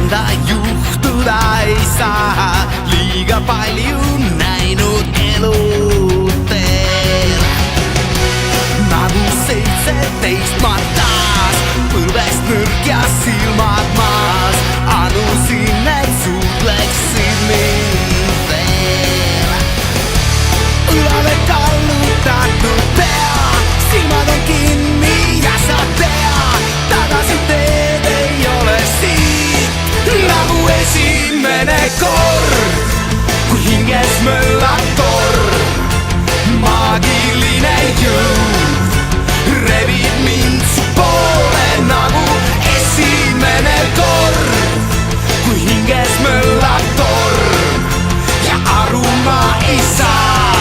enda juhtuda ei saa, liiga palju näinud eluteel. Nagu 17 ma taas põlvest nõrk ja silmad maas, anusin, et suutleksid mind veel. Õlale kallutatud pea, silmad on kinni ja sa tead, tagasi teed ei ole siit. Nagu esimene kord, kui hinges möllab torm, maagiline jõud rebib mind su poole. Nagu esimene kord, kui hinges möllab torm ja aru ma ei saa,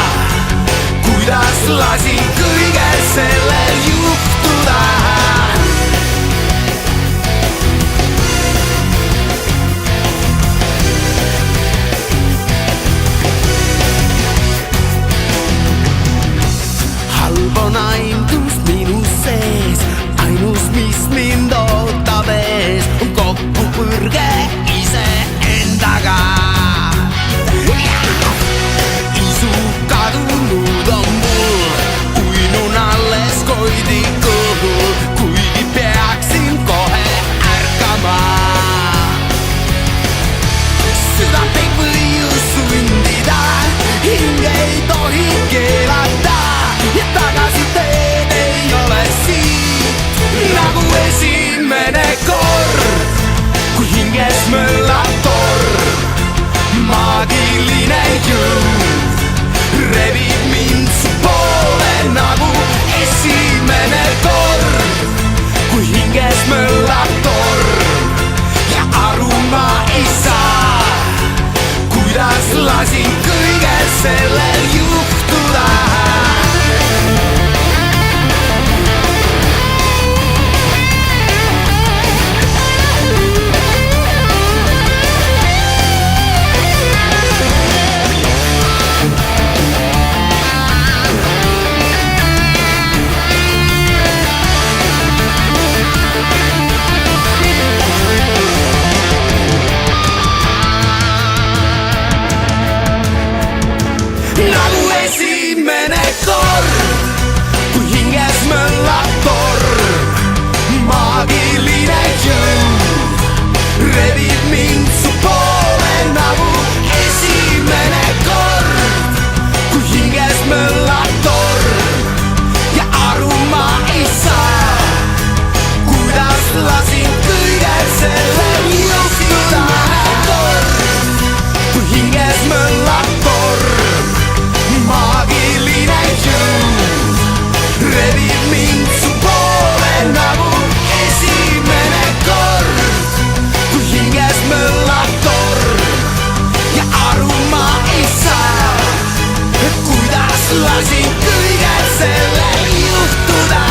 kuidas lasin kõigel sellel juhtuda. Halb on aimdus minu sees, ainus, mis mind ootab ees, on kokkupõrge iseendaga. Isu kadunud on mul, uinun alles koidikul, kuigi peaksin kohe ärkama. Südant ei või ju sundida, hing ei tohi keelata ja tagasi teed ei ole siit. Nagu esimene kord, kui hinges möllab torm, maagiline jõud rebib mind su poole. Nagu esimene kord, kui hinges möllab torm ja aru ma ei saa, kuidas lasin kõigel sellel juhtuda. Nagu esimene kord, kui hinges möllab torm, maagiline jõud rebib mind su poole. Nagu esimene kord, kui hinges möllab torm ja aru ma ei saa, kuidas lasin kõigel sellel juhtuda. Kui hinges möllab torm, maagiline jõud rebib mind su poole. Nagu esimene kord, kui hinges möllab torm ja aru ma ei saa, kuidas lasin kõigel sellel juhtuda.